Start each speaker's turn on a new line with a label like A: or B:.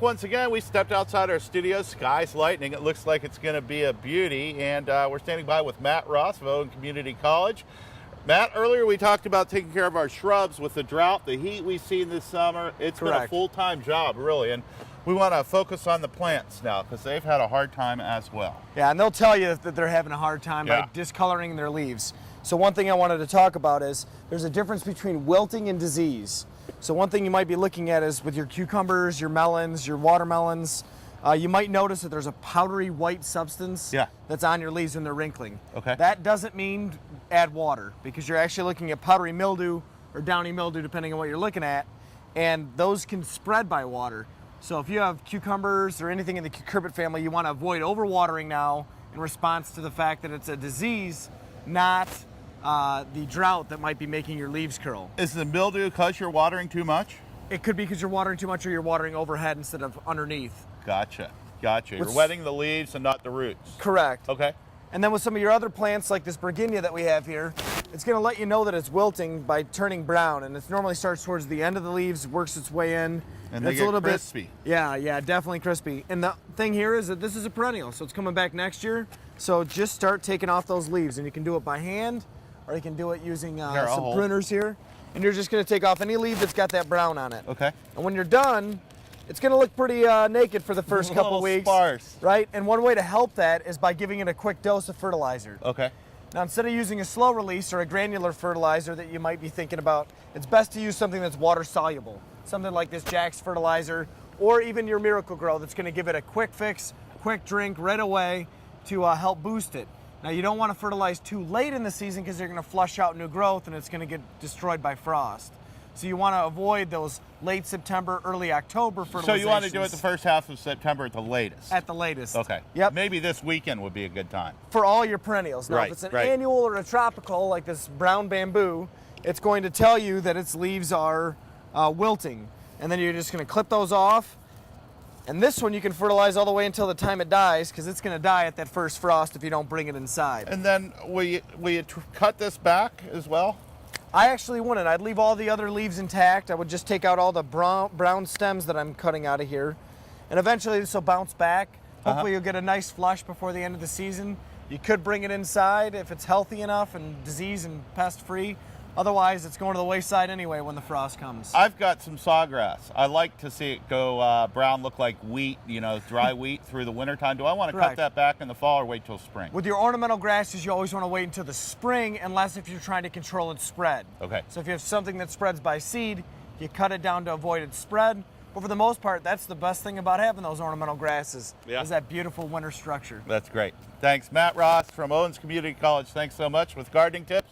A: Once again, we stepped outside our studio. Sky's lightning. It looks like it's going to be a beauty. And we're standing by with Matt Ross of Owens Community College. Matt, earlier we talked about taking care of our shrubs with the drought, the heat we've seen this summer. It's been a full-time job, really. And we want to focus on the plants now because they've had a hard time as well.
B: Yeah, and they'll tell you that they're having a hard time by discoloring their leaves. So one thing I wanted to talk about is there's a difference between wilting and disease. So one thing you might be looking at is with your cucumbers, your melons, your watermelons, you might notice that there's a powdery white substance that's on your leaves when they're wrinkling.
A: Okay.
B: That doesn't mean add water because you're actually looking at powdery mildew or downy mildew depending on what you're looking at, and those can spread by water. So if you have cucumbers or anything in the cucurbit family, you want to avoid overwatering now in response to the fact that it's a disease, not the drought that might be making your leaves curl.
A: Is the mildew because you're watering too much?
B: It could be because you're watering too much or you're watering overhead instead of underneath.
A: Gotcha. You're wetting the leaves and not the roots.
B: Correct.
A: Okay.
B: And then with some of your other plants like this Virginia that we have here, it's going to let you know that it's wilting by turning brown, and it normally starts towards the end of the leaves, works its way in.
A: And they get crispy.
B: Yeah, definitely crispy. And the thing here is that this is a perennial, so it's coming back next year. So just start taking off those leaves, and you can do it by hand, or you can do it using some pruners here. And you're just going to take off any leaf that's got that brown on it.
A: Okay.
B: And when you're done, it's going to look pretty naked for the first couple weeks.
A: Sparse.
B: Right? And one way to help that is by giving it a quick dose of fertilizer.
A: Okay.
B: Now, instead of using a slow release or a granular fertilizer that you might be thinking about, it's best to use something that's water soluble. Something like this Jack's fertilizer, or even your Miracle Grow that's going to give it a quick fix, quick drink right away to help boost it. Now, you don't want to fertilize too late in the season because you're going to flush out new growth and it's going to get destroyed by frost. So you want to avoid those late September, early October fertilizations.
A: So you want to do it the first half of September at the latest?
B: At the latest.
A: Okay.
B: Yep.
A: Maybe this weekend would be a good time.
B: For all your perennials. Now, if it's an annual or a tropical, like this brown bamboo, it's going to tell you that its leaves are wilting. And then you're just going to clip those off. And this one you can fertilize all the way until the time it dies, because it's going to die at that first frost if you don't bring it inside.
A: And then will you cut this back as well?
B: I actually wouldn't. I'd leave all the other leaves intact. I would just take out all the brown stems that I'm cutting out of here. And eventually this will bounce back. Hopefully you'll get a nice flush before the end of the season. You could bring it inside if it's healthy enough and disease and pest free. Otherwise, it's going to the wayside anyway when the frost comes.
A: I've got some sawgrass. I like to see it go brown, look like wheat, dry wheat through the wintertime. Do I want to cut that back in the fall or wait till spring?
B: With your ornamental grasses, you always want to wait until the spring, unless if you're trying to control its spread.
A: Okay.
B: So if you have something that spreads by seed, you cut it down to avoid its spread. But for the most part, that's the best thing about having those ornamental grasses, is that beautiful winter structure.
A: That's great. Thanks, Matt Ross from Owens Community College. Thanks so much with gardening tips.